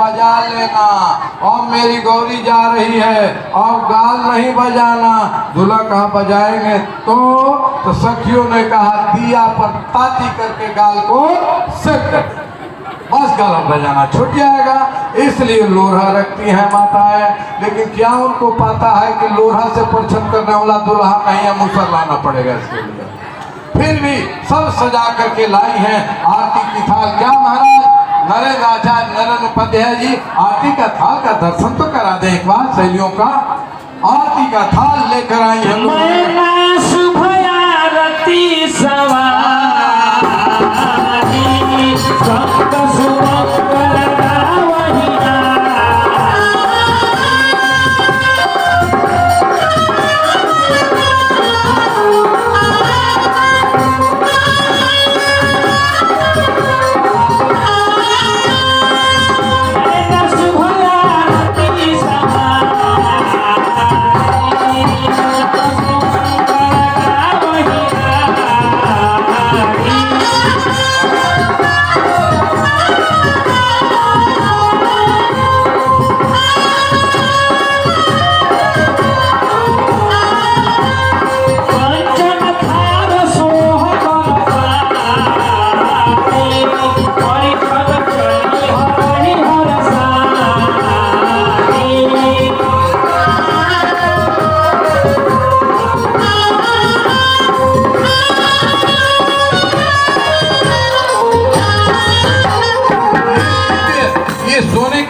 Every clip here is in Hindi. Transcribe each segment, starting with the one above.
बजा लेना। और मेरी गौरी जा रही है और गाल नहीं बजाना। दूल्हा कहा बजाएंगे तो सखियों ने कहा दिया पर ताती करके गाल को सेक कर, बस गाल बजाना छूट जाएगा। इसलिए लोढ़ा रखती हैं माताएं। लेकिन क्या उनको पता है कि लोढ़ा से परिछन करने वाला दूल्हा नहीं है, मुसर लाना पड़ेगा इसके लिए। फिर भी सब सजा करके लाई हैं आरती की थाल। क्या महाराज नरेंद्र आचार्य नरेंद्र उपाध्याय जी आरती का थाल का दर्शन तो करा दे एक बार। शैलियों का आरती का थाल लेकर आई हम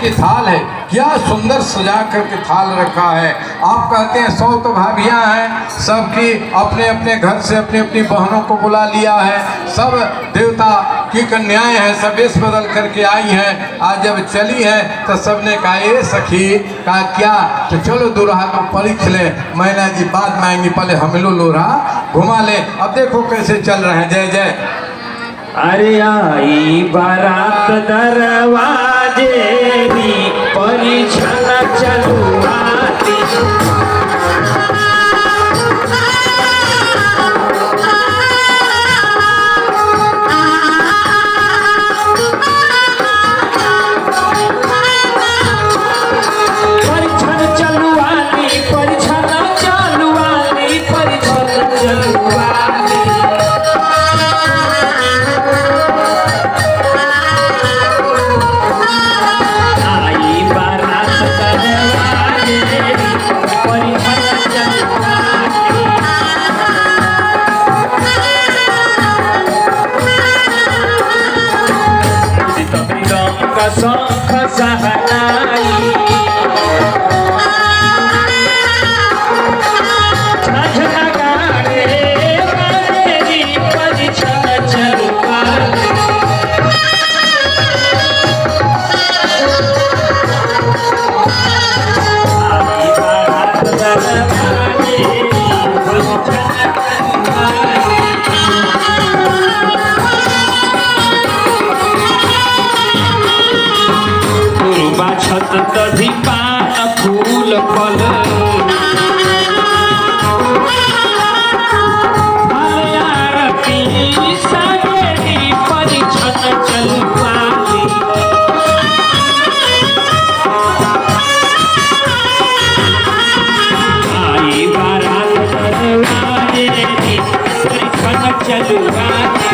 की थाल है। क्या सुंदर सजा करके थाल रखा है। आप कहते हैं 100 तो भाभियाँ हैं, सबकी अपने अपने घर से अपनी अपनी बहनों को बुला लिया है। सब देवता की कन्याएं हैं, सब वेश बदल करके आई हैं। आज जब चली है तो सबने कहा ये सखी कहा क्या, तो चलो दूल्हा को परीक्ष ले। मैना जी बाद में आएंगी, पहले हम लो लोढ़ा घुमा ले। अब देखो कैसे चल रहे हैं। जय जय। अरे आई बारात दरवाजे परिछन चलुआती। शंख सहनाई झंझना गाड़े मेरी परिछन चलुआती। आई बारात दरवाजे परिछन छत दधी पान फूल फल आरती सगेरी परिछन चलुआती। आई बारात दरवाजे परिछन चलुआती।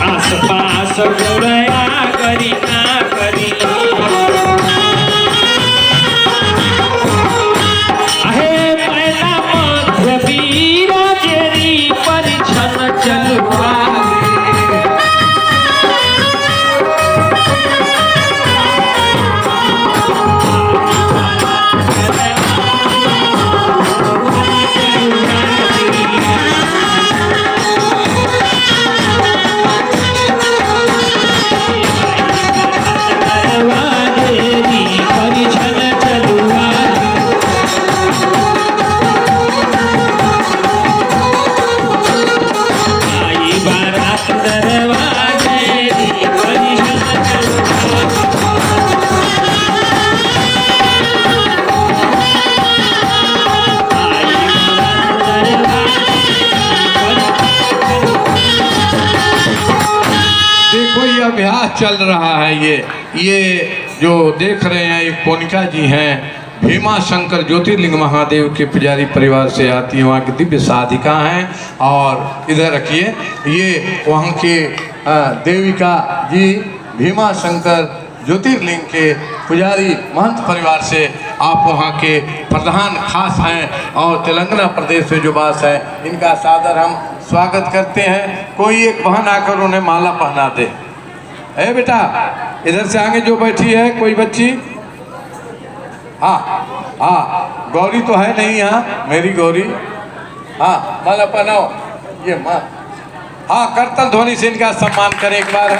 आसपास गुड़या करी ना करी आहे मैना मध्य वीरा जेरी परिछन चलुआती। अभ्यास चल रहा है। ये जो देख रहे हैं एक कोनिका जी हैं, भीमा शंकर ज्योतिर्लिंग महादेव के पुजारी परिवार से आती है, वहाँ की दिव्य साधिका हैं। और इधर रखिए, ये वहाँ के देविका जी भीमा शंकर ज्योतिर्लिंग के पुजारी महंत परिवार से आप वहाँ के प्रधान खास हैं और तेलंगाना प्रदेश में जो वास है, इनका सादर हम स्वागत करते हैं। कोई एक बहन आकर उन्हें माला पहना दे। ए बेटा, इधर से आगे जो बैठी है कोई बच्ची, हाँ गौरी तो है नहीं यहाँ, मेरी गौरी, हाँ माला पहनाओ। ये माँ, हाँ करतल ध्वनि से इनका सम्मान करें एक बार।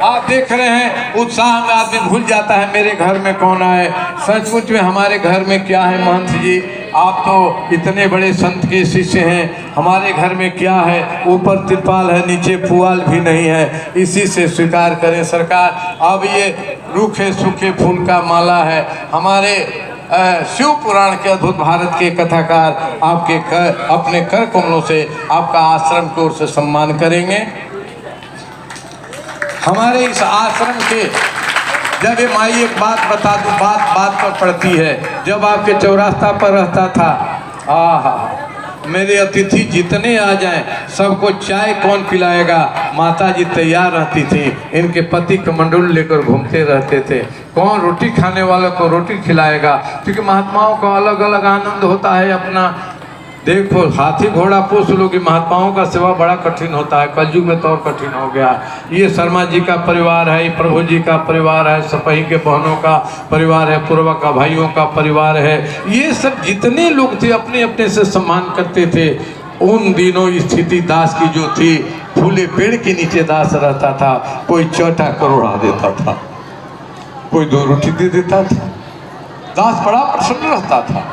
आप देख रहे हैं उत्साह में आदमी भूल जाता है मेरे घर में कौन आए। सचमुच में हमारे घर में क्या है महंत जी, आप तो इतने बड़े संत के शिष्य हैं, हमारे घर में क्या है, ऊपर तिरपाल है नीचे पुआल भी नहीं है, इसी से स्वीकार करें सरकार। अब ये रूखे सूखे फूल का माला है। हमारे शिव पुराण के अद्भुत भारत के कथाकार आपके अपने कर कमलों से आपका आश्रम की ओर से सम्मान करेंगे। हमारे इस आश्रम के, जब ये माई एक बात बता दूं, बात पर पड़ती है। जब आपके चौरास्ता पर रहता था, मेरे अतिथि जितने आ जाएं सबको चाय कौन पिलाएगा, माता जी तैयार रहती थी। इनके पति कमंडल लेकर घूमते रहते थे, कौन रोटी खाने वालों को रोटी खिलाएगा, क्योंकि महात्माओं का अलग अलग आनंद होता है अपना। देखो हाथी घोड़ा पोस लोगी, महात्माओं का सेवा बड़ा कठिन होता है, कलयुग में तो और कठिन हो गया। ये शर्मा जी का परिवार है, ये प्रभु जी का परिवार है, सपही के बहनों का परिवार है, पूर्वा का भाइयों का परिवार है। ये सब जितने लोग थे अपने अपने से सम्मान करते थे। उन दिनों स्थिति दास की जो थी, फूले पेड़ के नीचे दास रहता था, कोई चौटा करोड़ा देता था, कोई 2 रोटी दे देता था, दास बड़ा प्रसन्न रहता था।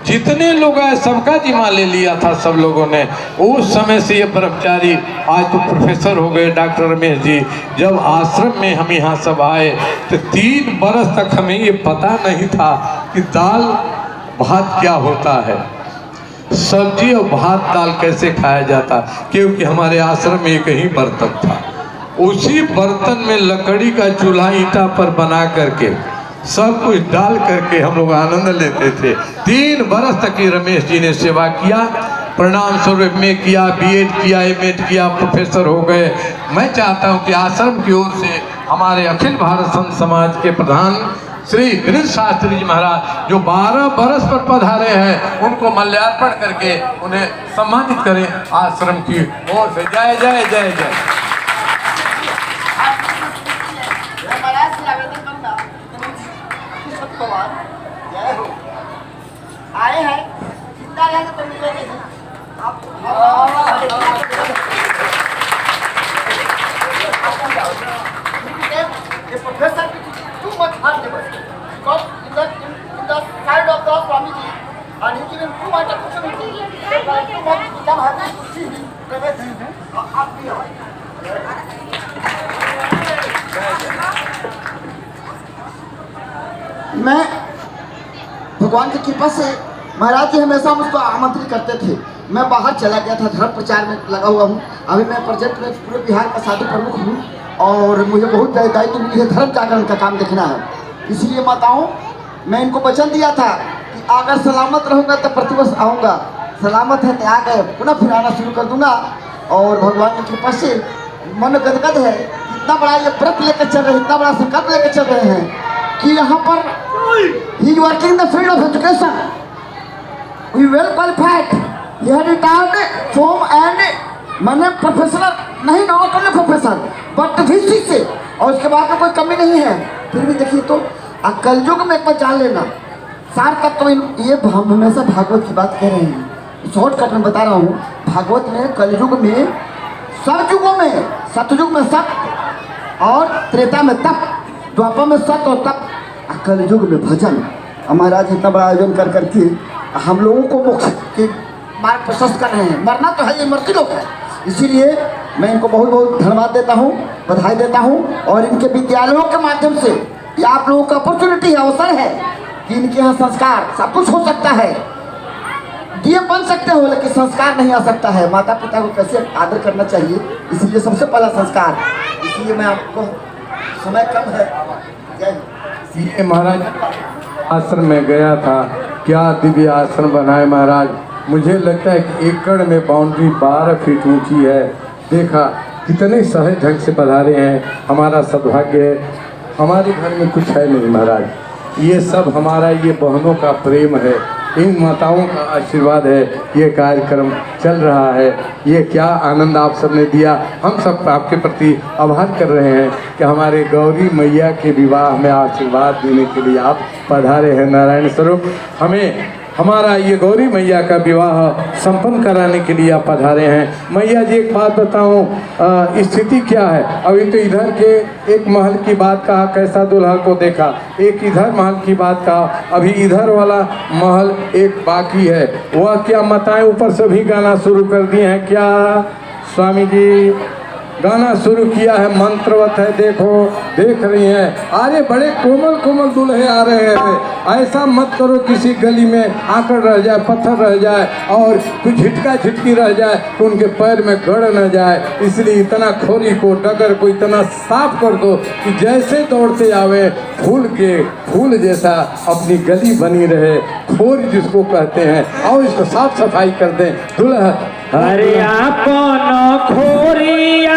जितने लोग आए सबका जिम्मा ले लिया था सब लोगों ने। उस समय से ये ब्रह्मचारी आज तो प्रोफेसर हो गए, डॉक्टर रमेश जी। जब आश्रम में हम यहाँ सब आए तो 3 बरस तक हमें ये पता नहीं था कि दाल भात क्या होता है, सब्जी और भात दाल कैसे खाया जाता, क्योंकि हमारे आश्रम में एक ही बर्तन था। उसी बर्तन में लकड़ी का चूल्हा ईंटा पर बना करके सब कुछ डाल करके हम लोग आनंद लेते थे। 3 बरस तक ही रमेश जी ने सेवा किया, प्रणाम स्वरूप में किया, बीएड किया, एमएड किया, प्रोफेसर हो गए। मैं चाहता हूं कि आश्रम की ओर से हमारे अखिल भारत संत समाज के प्रधान श्री विनीत शास्त्री जी महाराज जो 12 बरस पर पधारे हैं, उनको माल्यार्पण करके उन्हें सम्मानित करें आश्रम की ओर से। जय जय जय जय। आए हैं जिंदा रहने तो मिलेंगे आप। Professor too much hard labor because in the side of the Swamiji and he given too much opportunity, too much become happy to see him present up here. मैं भगवान की कृपा से महाराज जी हमेशा मुझको आमंत्रित करते थे। मैं बाहर चला गया था, धर्म प्रचार में लगा हुआ हूँ। अभी मैं प्रेजेंट में पूरे बिहार का साधु प्रमुख हूँ और मुझे बहुत दायित्व मिली है, धर्म जागरण का काम देखना है। इसलिए माताओं, मैं इनको वचन दिया था कि अगर सलामत रहूँगा तो प्रतिवर्ष आऊँगा, सलामत है तो आ गए, पुनः फिर आना शुरू कर दूँगा। और भगवान की कृपा से मन गदगद है, इतना बड़ा ये व्रत लेकर चल रहे हैं, इतना बड़ा संकल्प लेकर चल रहे हैं कि यहाँ पर he is working in the field of education. We well qualified. He had retired from and मैंने प्रोफेसर नहीं, not only professor but history से, और उसके बाद में कोई कमी नहीं है। फिर भी देखिए तो कलयुग में एक बार जान लेना सार तक तो ये हम हमेशा भागवत की बात कह रहे हैं, शॉर्टकट में बता रहा हूँ। भागवत में कलयुग में, सब युगों में, सतयुग में सत्य और त्रेता में तप, द्वापर में सत्य और तप, कलयुग में भजन। हमारा इतना बड़ा आयोजन कर करके हम लोगों को मोक्ष के मार्ग प्रशस्त कर रहे हैं। मरना तो है, ये मृत्यु लोग है। इसीलिए मैं इनको बहुत बहुत धन्यवाद देता हूँ, बधाई देता हूँ। और इनके विद्यालयों के माध्यम से ये आप लोगों का अपॉर्चुनिटी है, अवसर है कि इनके यहाँ संस्कार सब कुछ हो सकता है। डीएम बन सकते हो लेकिन संस्कार नहीं आ सकता है। माता पिता को कैसे आदर करना चाहिए, इसलिए सबसे पहला संस्कार। इसलिए मैं आपको, समय कम है, जय हिंद। ये महाराज आश्रम में गया था, क्या दिव्य आश्रम बनाए महाराज। मुझे लगता है कि एकड़ में बाउंड्री 12 फीट ऊंची है। देखा कितने सहज ढंग से पधारे हैं। हमारा सौभाग्य है, हमारे घर में कुछ है नहीं महाराज। ये सब हमारा ये बहनों का प्रेम है, इन माताओं का आशीर्वाद है। ये कार्यक्रम चल रहा है, ये क्या आनंद आप सबने दिया। हम सब आपके प्रति आभार कर रहे हैं कि हमारे गौरी मैया के विवाह में आशीर्वाद देने के लिए आप पधारे हैं। नारायण स्वरूप हमें हमारा ये गौरी मैया का विवाह संपन्न कराने के लिए आप पधारे हैं। मैया जी एक बात बताऊं, स्थिति क्या है। अभी तो इधर के एक महल की बात कहा, कैसा दुल्हा को देखा, एक इधर महल की बात कहा, अभी इधर वाला महल एक बाकी है। वह क्या बताएं, ऊपर से भी गाना शुरू कर दिए हैं क्या स्वामी जी, गाना शुरू किया है, मंत्रवत है। देखो देख रही हैं, अरे बड़े कोमल कोमल दूल्हे आ रहे हैं। ऐसा मत करो किसी गली में आकड़ रह जाए, पत्थर रह जाए और कुछ झिटका झिटकी रह जाए तो उनके पैर में गड़ न जाए। इसलिए इतना खोरी को डगर को इतना साफ कर दो कि जैसे दौड़ते आवे फूल के फूल जैसा अपनी गली बनी रहे। खोरी जिसको कहते हैं, और इसको साफ सफाई कर दें। दूल्हा अरे आपन खोरिया